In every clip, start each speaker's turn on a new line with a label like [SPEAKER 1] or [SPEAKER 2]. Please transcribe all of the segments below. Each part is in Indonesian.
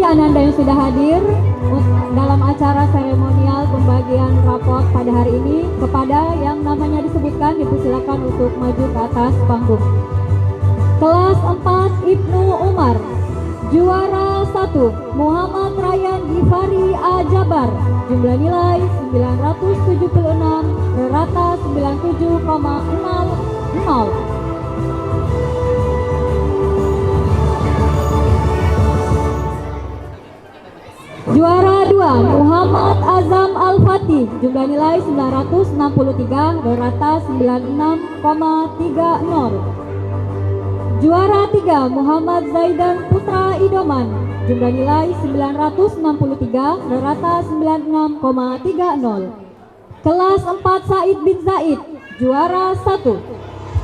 [SPEAKER 1] Ananda yang sudah hadir dalam acara seremonial pembagian rapot pada hari ini. Kepada yang namanya disebutkan dipersilakan untuk maju ke atas panggung. Kelas 4 Ibnu Umar, juara 1 Muhammad Ryan Gifari Ajabar, jumlah nilai 976, rata 97,00. Juara 2 Muhammad Azam Al-Fatih, jumlah nilai 963, rata 96,30. Juara 3 Muhammad Zaidan Putra Idoman, jumlah nilai 963, rata 96,30. Kelas 4 Said bin Zaid, juara 1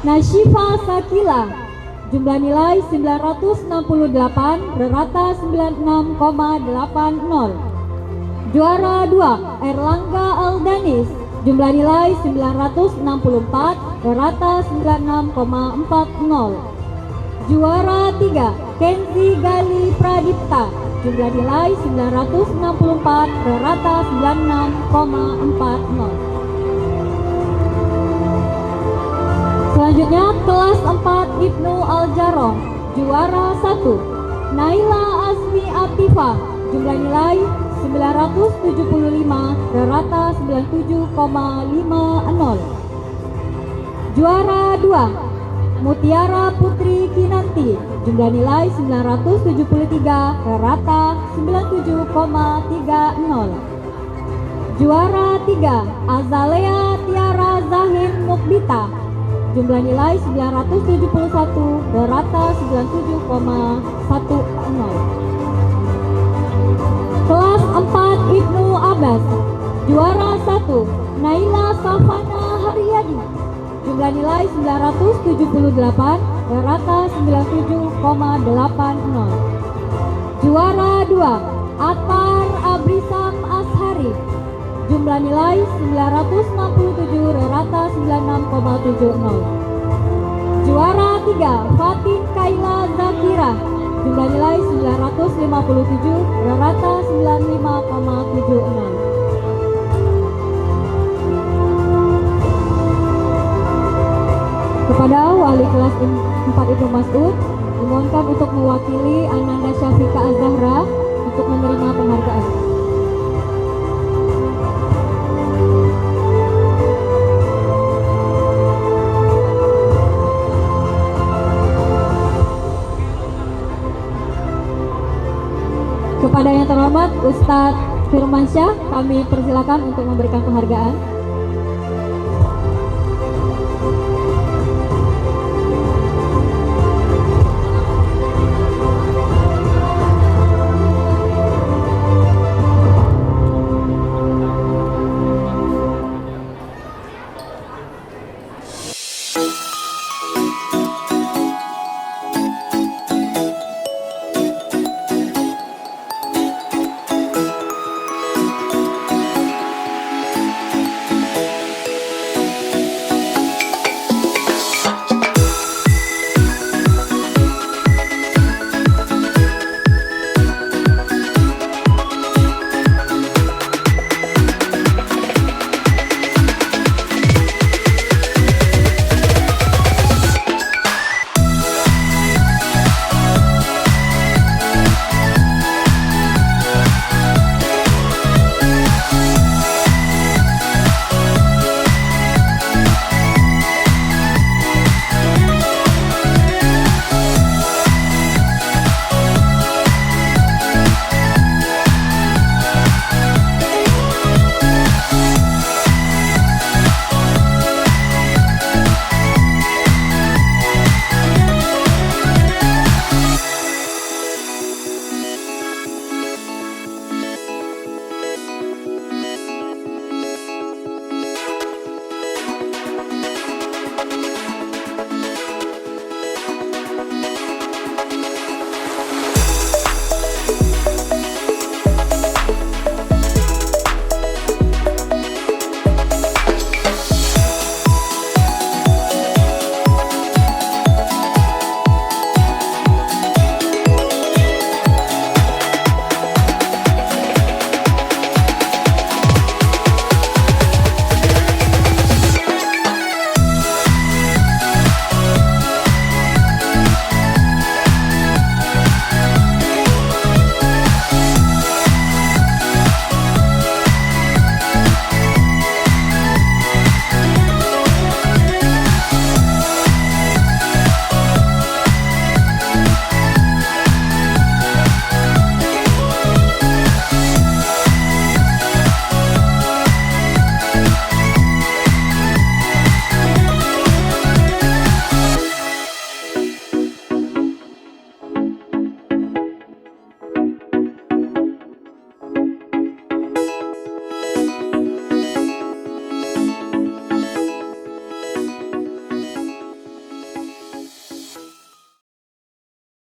[SPEAKER 1] Nashifa Sakila, jumlah nilai 968, rata 96,80. Juara 2 Erlangga Aldanis, jumlah nilai 964, rata 96,40. Juara 3 Kenzi Gali Pradipta, jumlah nilai 964, rata 96,40. Selanjutnya kelas 4 Ibnu Al-Jarrah, juara 1 Naila Azmi Atifa, jumlah nilai 975, rata 97,50. Juara 2 Mutiara Putri Kinanti, jumlah nilai 973, rata 97,30. Juara 3 Azalea Tiara Zahir Mukbita, jumlah nilai 971, rata 97,10. Kelas 4 Ibnu Abbas, juara 1 Naila Safana Haryadi, jumlah nilai 978, rata 97,80. Juara 2 Atar Abrisam Ashari, jumlah nilai 967, rata 96,70. Juara 3 Fatin Kaila Zakira, jumlah nilai 957, rata 95,70. Kepada wali kelas 4 Ibnu Mas'ud, dimohonkan untuk mewakili Ananda Syafika Az-Zahra untuk menerima penghargaan. Kepada yang terhormat Ustadz Firmansyah, kami persilakan untuk memberikan penghargaan.